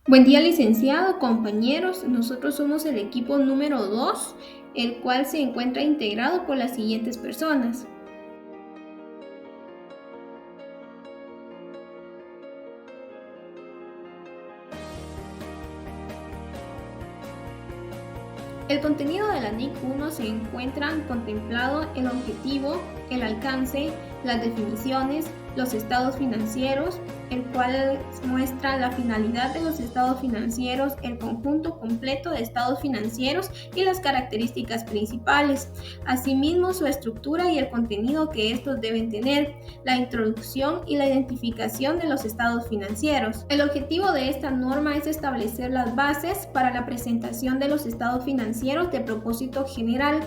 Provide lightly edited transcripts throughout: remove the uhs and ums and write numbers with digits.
Buen día, licenciado, compañeros. Nosotros somos el equipo número 2, el cual se encuentra integrado por las siguientes personas. El contenido de la NIC 1 se encuentra contemplado el objetivo, el alcance, las definiciones, los estados financieros, el cual muestra la finalidad de los estados financieros, el conjunto completo de estados financieros y las características principales. Asimismo, su estructura y el contenido que estos deben tener, la introducción y la identificación de los estados financieros. El objetivo de esta norma es establecer las bases para la presentación de los estados financieros de propósito general,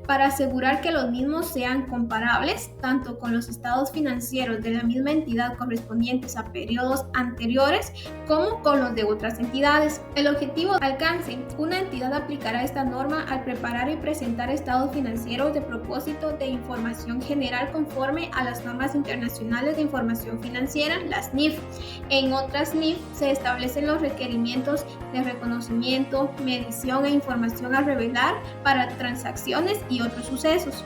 para asegurar que los mismos sean comparables tanto con los estados financieros de la misma entidad correspondientes a periodos anteriores como con los de otras entidades. El objetivo alcance. Una entidad aplicará esta norma al preparar y presentar estados financieros de propósito de información general conforme a las normas internacionales de información financiera, las NIF. En otras NIF se establecen los requerimientos de reconocimiento, medición e información a revelar para transacciones y otros sucesos.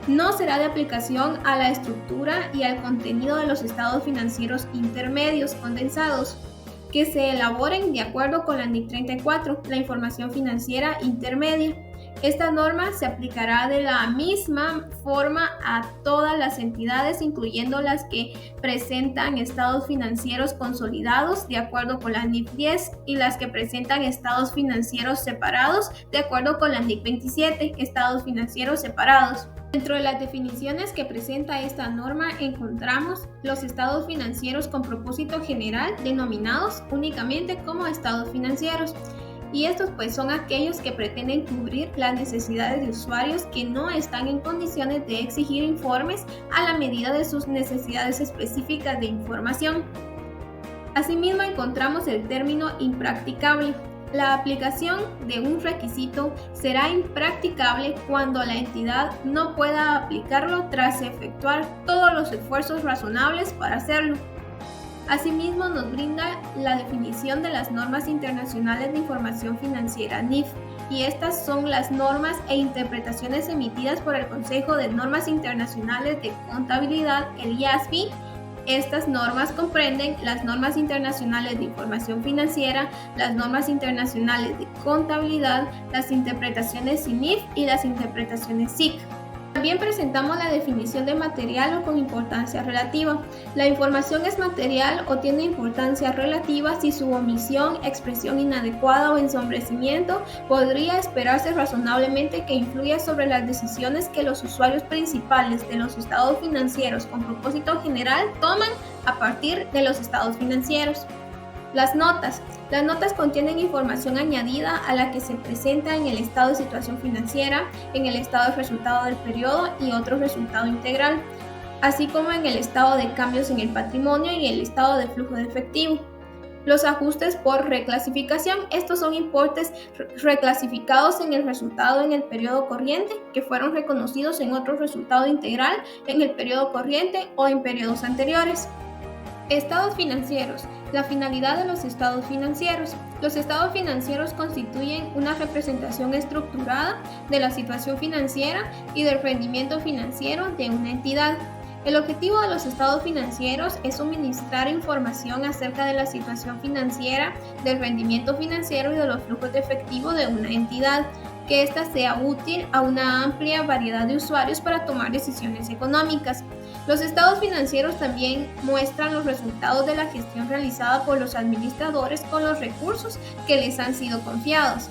No será de aplicación a la estructura y al contenido de los estados financieros intermedios condensados, que se elaboren de acuerdo con la NIC 34, la información financiera intermedia. Esta norma se aplicará de la misma forma a todas las entidades, incluyendo las que presentan estados financieros consolidados de acuerdo con la NIC 10 y las que presentan estados financieros separados de acuerdo con la NIC 27, estados financieros separados. Dentro de las definiciones que presenta esta norma encontramos los estados financieros con propósito general denominados únicamente como estados financieros. Y estos pues son aquellos que pretenden cubrir las necesidades de usuarios que no están en condiciones de exigir informes a la medida de sus necesidades específicas de información. Asimismo encontramos el término impracticable. La aplicación de un requisito será impracticable cuando la entidad no pueda aplicarlo tras efectuar todos los esfuerzos razonables para hacerlo. Asimismo, nos brinda la definición de las normas internacionales de información financiera NIF, y estas son las normas e interpretaciones emitidas por el Consejo de Normas Internacionales de Contabilidad, el IASB. Estas normas comprenden las normas internacionales de información financiera, las normas internacionales de contabilidad, las interpretaciones CINIF y las interpretaciones SIC. También presentamos la definición de material o con importancia relativa. La información es material o tiene importancia relativa si su omisión, expresión inadecuada o ensombrecimiento podría esperarse razonablemente que influya sobre las decisiones que los usuarios principales de los estados financieros con propósito general toman a partir de los estados financieros. Las notas. Las notas contienen información añadida a la que se presenta en el estado de situación financiera, en el estado de resultado del periodo y otro resultado integral, así como en el estado de cambios en el patrimonio y el estado de flujo de efectivo. Los ajustes por reclasificación. Estos son importes reclasificados en el resultado en el periodo corriente que fueron reconocidos en otro resultado integral en el periodo corriente o en periodos anteriores. Estados financieros. La finalidad de los estados financieros. Los estados financieros constituyen una representación estructurada de la situación financiera y del rendimiento financiero de una entidad. El objetivo de los estados financieros es suministrar información acerca de la situación financiera, del rendimiento financiero y de los flujos de efectivo de una entidad, que ésta sea útil a una amplia variedad de usuarios para tomar decisiones económicas. Los estados financieros también muestran los resultados de la gestión realizada por los administradores con los recursos que les han sido confiados.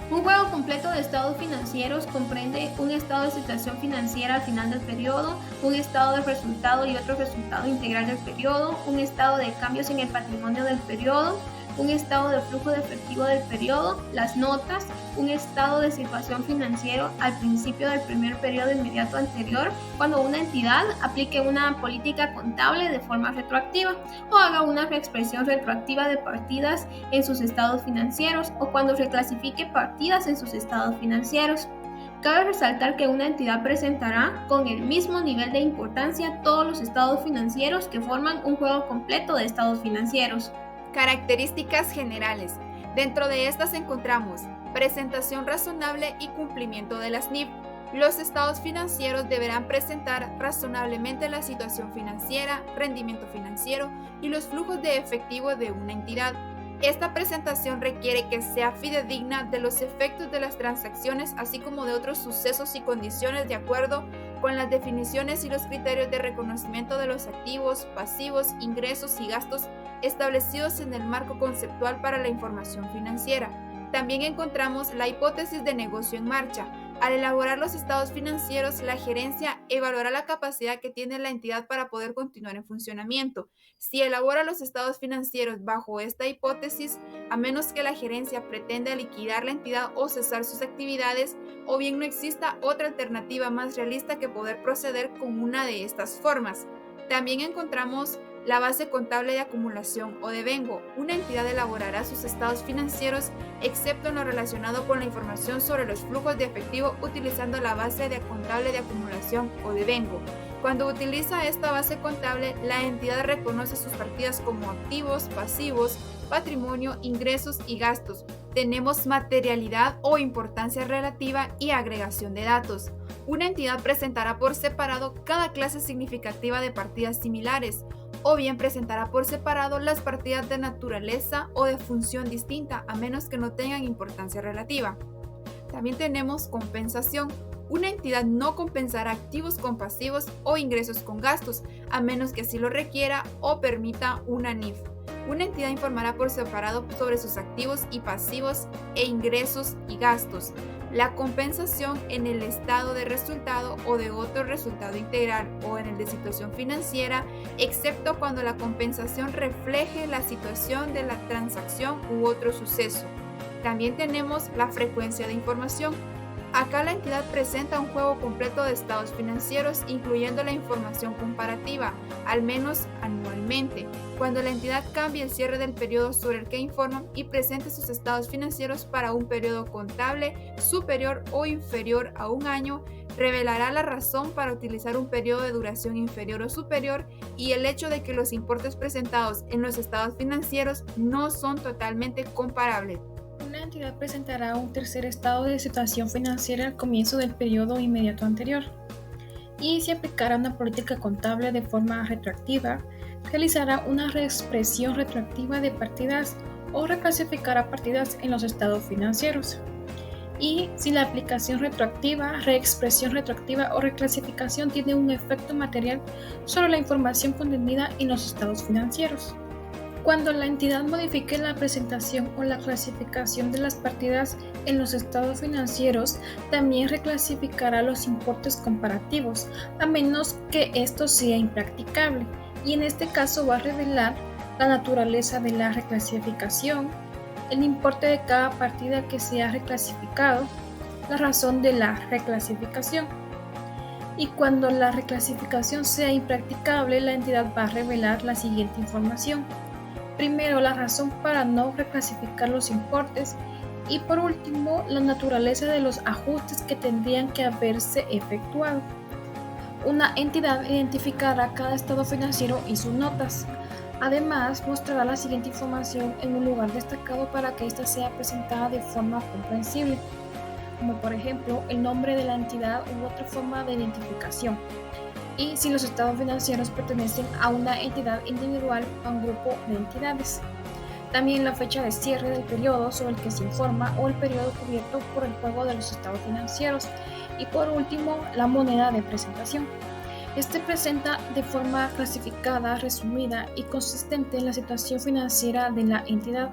Un juego completo de estados financieros comprende un estado de situación financiera al final del periodo, un estado de resultado y otro resultado integral del periodo, un estado de cambios en el patrimonio del periodo, un estado de flujo de efectivo del periodo, las notas, un estado de situación financiero al principio del primer periodo inmediato anterior, cuando una entidad aplique una política contable de forma retroactiva o haga una reexpresión retroactiva de partidas en sus estados financieros o cuando reclasifique partidas en sus estados financieros. Cabe resaltar que una entidad presentará con el mismo nivel de importancia todos los estados financieros que forman un juego completo de estados financieros. Características generales. Dentro de estas encontramos presentación razonable y cumplimiento de las NIF. Los estados financieros deberán presentar razonablemente la situación financiera, rendimiento financiero y los flujos de efectivo de una entidad. Esta presentación requiere que sea fidedigna de los efectos de las transacciones, así como de otros sucesos y condiciones de acuerdo con las definiciones y los criterios de reconocimiento de los activos, pasivos, ingresos y gastos establecidos en el marco conceptual para la información financiera. También encontramos la hipótesis de negocio en marcha. Al elaborar los estados financieros, la gerencia evaluará la capacidad que tiene la entidad para poder continuar en funcionamiento. Si elabora los estados financieros bajo esta hipótesis, a menos que la gerencia pretenda liquidar la entidad o cesar sus actividades, o bien no exista otra alternativa más realista que poder proceder con una de estas formas. También encontramos la base contable de acumulación o devengo. Una entidad elaborará sus estados financieros, excepto en lo relacionado con la información sobre los flujos de efectivo, utilizando la base contable de acumulación o devengo. Cuando utiliza esta base contable, la entidad reconoce sus partidas como activos, pasivos, patrimonio, ingresos y gastos. Tenemos materialidad o importancia relativa y agregación de datos. Una entidad presentará por separado cada clase significativa de partidas similares, o bien presentará por separado las partidas de naturaleza o de función distinta, a menos que no tengan importancia relativa. También tenemos compensación. Una entidad no compensará activos con pasivos o ingresos con gastos, a menos que así lo requiera o permita una NIF. Una entidad informará por separado sobre sus activos y pasivos e ingresos y gastos. La compensación en el estado de resultado o de otro resultado integral o en el de situación financiera, excepto cuando la compensación refleje la situación de la transacción u otro suceso. También tenemos la frecuencia de información. Acá la entidad presenta un juego completo de estados financieros, incluyendo la información comparativa, al menos anualmente, cuando la entidad cambie el cierre del periodo sobre el que informa y presente sus estados financieros para un periodo contable superior o inferior a un año, revelará la razón para utilizar un periodo de duración inferior o superior y el hecho de que los importes presentados en los estados financieros no son totalmente comparables. Una entidad presentará un tercer estado de situación financiera al comienzo del periodo inmediato anterior y se aplicará una política contable de forma retroactiva, realizará una reexpresión retroactiva de partidas o reclasificará partidas en los estados financieros. Y si la aplicación retroactiva, reexpresión retroactiva o reclasificación tiene un efecto material sobre la información contenida en los estados financieros. Cuando la entidad modifique la presentación o la clasificación de las partidas en los estados financieros, también reclasificará los importes comparativos, a menos que esto sea impracticable, y en este caso va a revelar la naturaleza de la reclasificación, el importe de cada partida que se ha reclasificado, la razón de la reclasificación. Y cuando la reclasificación sea impracticable, la entidad va a revelar la siguiente información. Primero, la razón para no reclasificar los importes y por último, la naturaleza de los ajustes que tendrían que haberse efectuado. Una entidad identificará cada estado financiero y sus notas. Además, mostrará la siguiente información en un lugar destacado para que ésta sea presentada de forma comprensible, como por ejemplo el nombre de la entidad u otra forma de identificación. Y si los estados financieros pertenecen a una entidad individual o a un grupo de entidades. También la fecha de cierre del periodo sobre el que se informa o el periodo cubierto por el juego de los estados financieros. Y por último, la moneda de presentación. Este presenta de forma clasificada, resumida y consistente la situación financiera de la entidad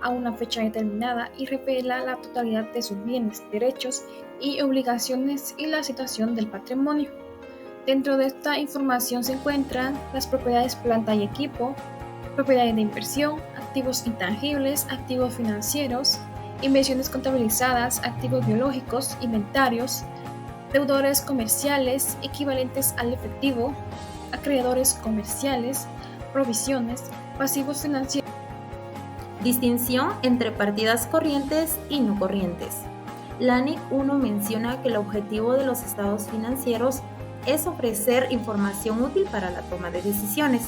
a una fecha determinada y revela la totalidad de sus bienes, derechos y obligaciones y la situación del patrimonio. Dentro de esta información se encuentran las propiedades planta y equipo, propiedades de inversión, activos intangibles, activos financieros, inversiones contabilizadas, activos biológicos, inventarios, deudores comerciales equivalentes al efectivo, acreedores comerciales, provisiones, pasivos financieros. Distinción entre partidas corrientes y no corrientes. La NIC 1 menciona que el objetivo de los estados financieros es ofrecer información útil para la toma de decisiones.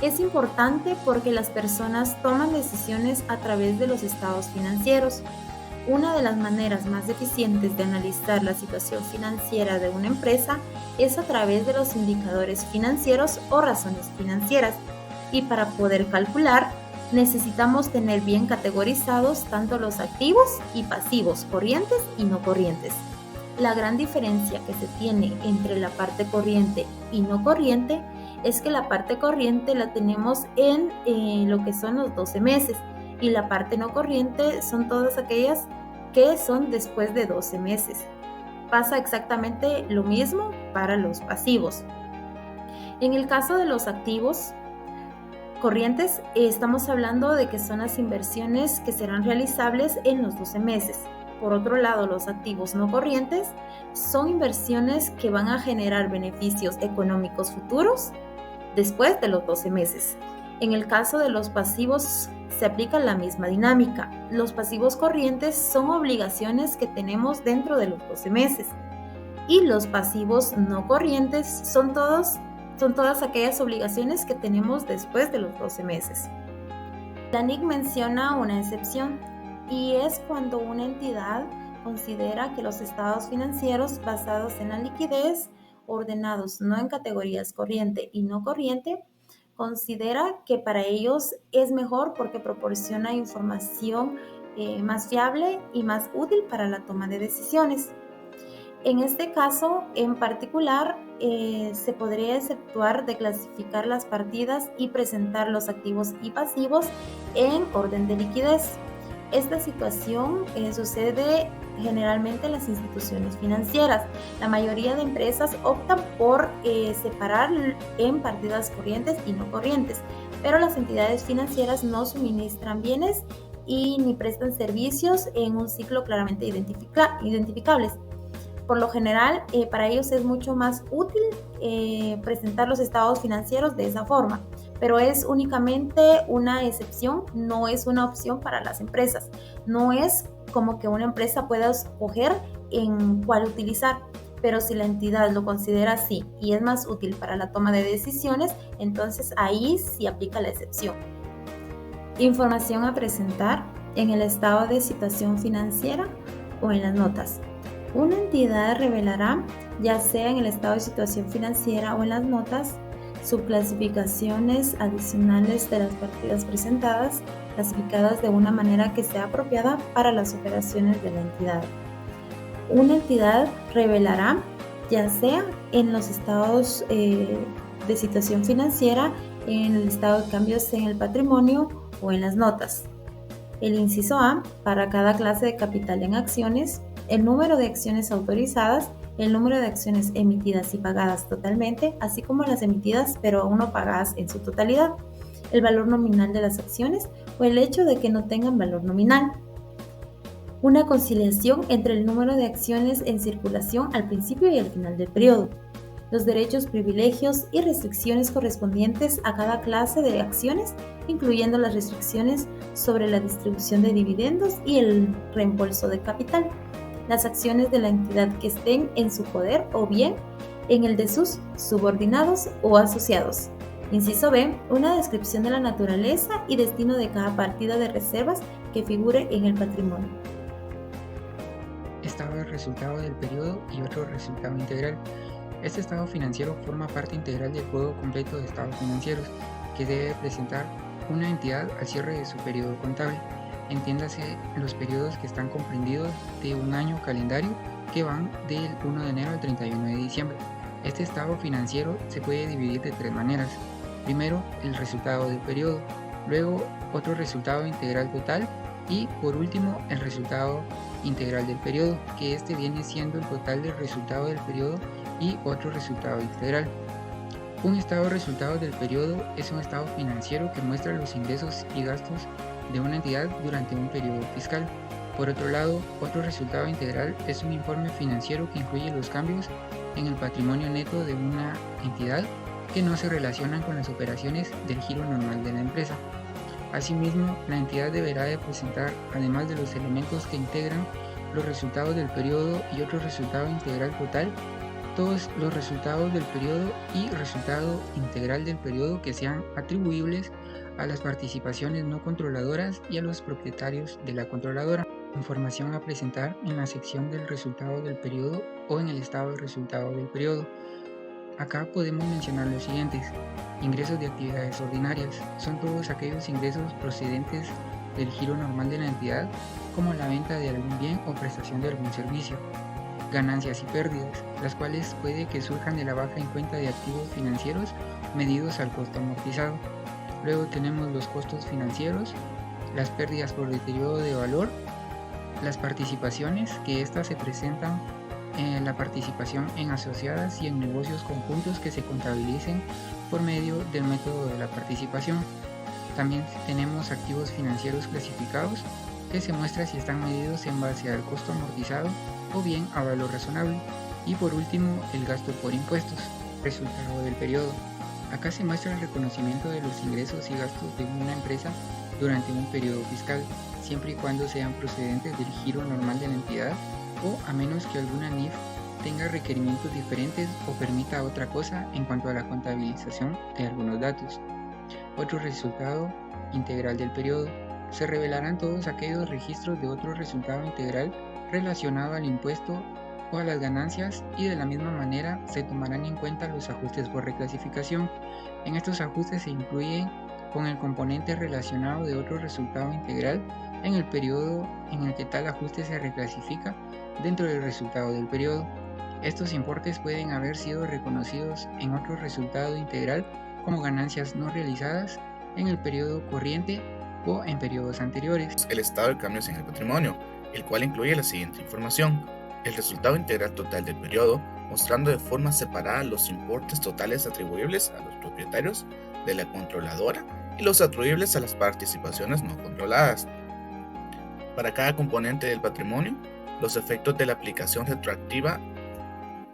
Es importante porque las personas toman decisiones a través de los estados financieros. Una de las maneras más eficientes de analizar la situación financiera de una empresa es a través de los indicadores financieros o razones financieras. Y para poder calcular, necesitamos tener bien categorizados tanto los activos y pasivos, corrientes y no corrientes. La gran diferencia que se tiene entre la parte corriente y no corriente es que la parte corriente la tenemos en lo que son los 12 meses y la parte no corriente son todas aquellas que son después de 12 meses. Pasa exactamente lo mismo para los pasivos. En el caso de los activos corrientes, estamos hablando de que son las inversiones que serán realizables en los 12 meses. Por otro lado, los activos no corrientes son inversiones que van a generar beneficios económicos futuros después de los 12 meses. En el caso de los pasivos se aplica la misma dinámica. Los pasivos corrientes son obligaciones que tenemos dentro de los 12 meses y los pasivos no corrientes son todas aquellas obligaciones que tenemos después de los 12 meses. La NIC menciona una excepción y es cuando una entidad considera que los estados financieros basados en la liquidez, ordenados no en categorías corriente y no corriente, considera que para ellos es mejor porque proporciona información más fiable y más útil para la toma de decisiones. En este caso en particular, se podría exceptuar de clasificar las partidas y presentar los activos y pasivos en orden de liquidez. Esta situación sucede generalmente en las instituciones financieras. La mayoría de empresas optan por separar en partidas corrientes y no corrientes, pero las entidades financieras no suministran bienes y ni prestan servicios en un ciclo claramente identificables. Por lo general, para ellos es mucho más útil presentar los estados financieros de esa forma, pero es únicamente una excepción, no es una opción para las empresas. No es como que una empresa pueda escoger en cuál utilizar, pero si la entidad lo considera así y es más útil para la toma de decisiones, entonces ahí sí aplica la excepción. Información a presentar en el estado de situación financiera o en las notas. Una entidad revelará, ya sea en el estado de situación financiera o en las notas, subclasificaciones adicionales de las partidas presentadas, clasificadas de una manera que sea apropiada para las operaciones de la entidad. Una entidad revelará, ya sea en los estados de situación financiera, en el estado de cambios en el patrimonio o en las notas. El inciso A, para cada clase de capital en acciones, el número de acciones autorizadas, el número de acciones emitidas y pagadas totalmente, así como las emitidas pero aún no pagadas en su totalidad, el valor nominal de las acciones o el hecho de que no tengan valor nominal. Una conciliación entre el número de acciones en circulación al principio y al final del periodo, los derechos, privilegios y restricciones correspondientes a cada clase de acciones, incluyendo las restricciones sobre la distribución de dividendos y el reembolso de capital, las acciones de la entidad que estén en su poder o bien en el de sus subordinados o asociados. Inciso B, una descripción de la naturaleza y destino de cada partida de reservas que figure en el patrimonio. Estado de resultado del periodo y otro resultado integral. Este estado financiero forma parte integral del juego completo de estados financieros que debe presentar una entidad al cierre de su periodo contable. Entiéndase los periodos que están comprendidos de un año calendario que van del 1 de enero al 31 de diciembre. Este estado financiero se puede dividir de tres maneras. Primero, el resultado del periodo, luego otro resultado integral total y por último el resultado integral del periodo, que este viene siendo el total del resultado del periodo y otro resultado integral. Un estado de resultados del periodo es un estado financiero que muestra los ingresos y gastos de una entidad durante un periodo fiscal. Por otro lado, otro resultado integral es un informe financiero que incluye los cambios en el patrimonio neto de una entidad que no se relacionan con las operaciones del giro normal de la empresa. Asimismo, la entidad deberá de presentar, además de los elementos que integran los resultados del periodo y otro resultado integral total, todos los resultados del periodo y resultado integral del periodo que sean atribuibles a las participaciones no controladoras y a los propietarios de la controladora. Información a presentar en la sección del resultado del periodo o en el estado de resultado del periodo. Acá podemos mencionar los siguientes. Ingresos de actividades ordinarias. Son todos aquellos ingresos procedentes del giro normal de la entidad, como la venta de algún bien o prestación de algún servicio. Ganancias y pérdidas, las cuales puede que surjan de la baja en cuenta de activos financieros medidos al costo amortizado. Luego tenemos los costos financieros, las pérdidas por deterioro de valor, las participaciones, que éstas se presentan en la participación en asociadas y en negocios conjuntos que se contabilicen por medio del método de la participación. También tenemos activos financieros clasificados, que se muestra si están medidos en base al costo amortizado o bien a valor razonable. Y por último, el gasto por impuestos, resultado del periodo. Acá se muestra el reconocimiento de los ingresos y gastos de una empresa durante un periodo fiscal, siempre y cuando sean procedentes del giro normal de la entidad o a menos que alguna NIF tenga requerimientos diferentes o permita otra cosa en cuanto a la contabilización de algunos datos. Otro resultado integral del periodo. Se revelarán todos aquellos registros de otro resultado integral relacionado al impuesto o a las ganancias y de la misma manera se tomarán en cuenta los ajustes por reclasificación. En estos ajustes se incluyen con el componente relacionado de otro resultado integral en el periodo en el que tal ajuste se reclasifica dentro del resultado del periodo. Estos importes pueden haber sido reconocidos en otro resultado integral como ganancias no realizadas en el periodo corriente o en periodos anteriores. El estado de cambios en el patrimonio, el cual incluye la siguiente información: el resultado integral total del periodo, mostrando de forma separada los importes totales atribuibles a los propietarios de la controladora y los atribuibles a las participaciones no controladas. Para cada componente del patrimonio, los efectos de la aplicación retroactiva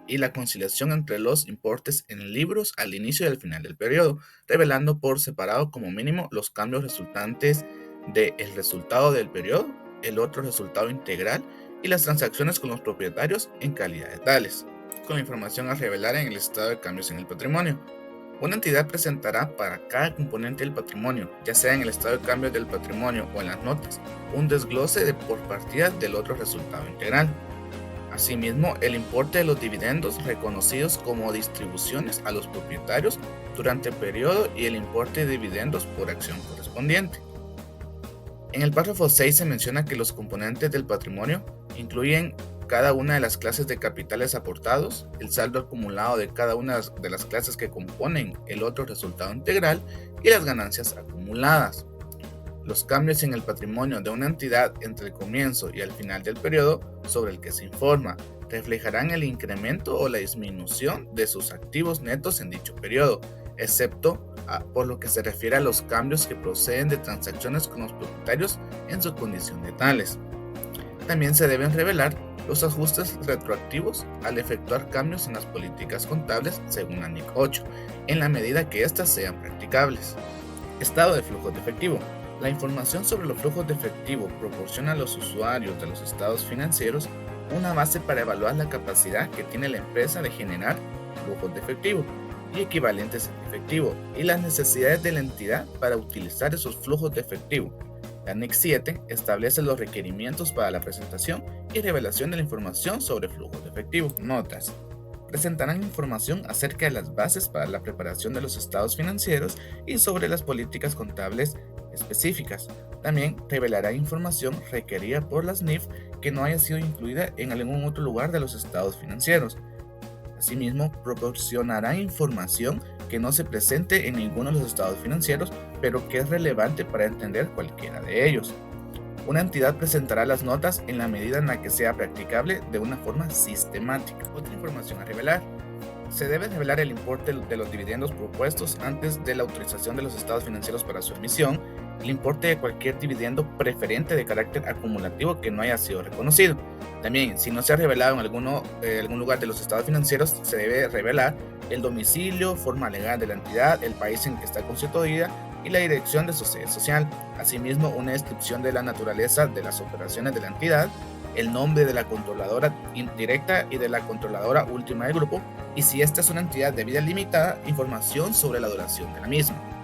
y la conciliación entre los importes en libros al inicio y al final del periodo, revelando por separado como mínimo los cambios resultantes del resultado del periodo, el otro resultado integral y las transacciones con los propietarios en calidad de tales. Con la información a revelar en el estado de cambios en el patrimonio. Una entidad presentará para cada componente del patrimonio, ya sea en el estado de cambios del patrimonio o en las notas, un desglose de por partida del otro resultado integral. Asimismo, el importe de los dividendos reconocidos como distribuciones a los propietarios durante el periodo y el importe de dividendos por acción correspondiente. En el párrafo 6 se menciona que los componentes del patrimonio incluyen cada una de las clases de capitales aportados, el saldo acumulado de cada una de las clases que componen el otro resultado integral y las ganancias acumuladas. Los cambios en el patrimonio de una entidad entre el comienzo y el final del periodo sobre el que se informa reflejarán el incremento o la disminución de sus activos netos en dicho periodo, excepto por lo que se refiere a los cambios que proceden de transacciones con los propietarios en su condición de tales. También se deben revelar los ajustes retroactivos al efectuar cambios en las políticas contables según la NIC 8, en la medida que éstas sean practicables. Estado de flujos de efectivo. La información sobre los flujos de efectivo proporciona a los usuarios de los estados financieros una base para evaluar la capacidad que tiene la empresa de generar flujos de efectivo y equivalentes en efectivo y las necesidades de la entidad para utilizar esos flujos de efectivo. La NIC 7 establece los requerimientos para la presentación y revelación de la información sobre flujos de efectivo. Notas. Presentarán información acerca de las bases para la preparación de los estados financieros y sobre las políticas contables específicas. También revelará información requerida por las NIF que no haya sido incluida en algún otro lugar de los estados financieros. Asimismo, proporcionará información que no se presente en ninguno de los estados financieros, pero que es relevante para entender cualquiera de ellos. Una entidad presentará las notas en la medida en la que sea practicable de una forma sistemática. Otra información a revelar. Se debe revelar el importe de los dividendos propuestos antes de la autorización de los estados financieros para su emisión, el importe de cualquier dividendo preferente de carácter acumulativo que no haya sido reconocido. También, si no se ha revelado en algún lugar de los estados financieros, se debe revelar el domicilio, forma legal de la entidad, el país en que está constituida y la dirección de su sede social. Asimismo, una descripción de la naturaleza de las operaciones de la entidad, el nombre de la controladora indirecta y de la controladora última del grupo, y si esta es una entidad de vida limitada, información sobre la duración de la misma.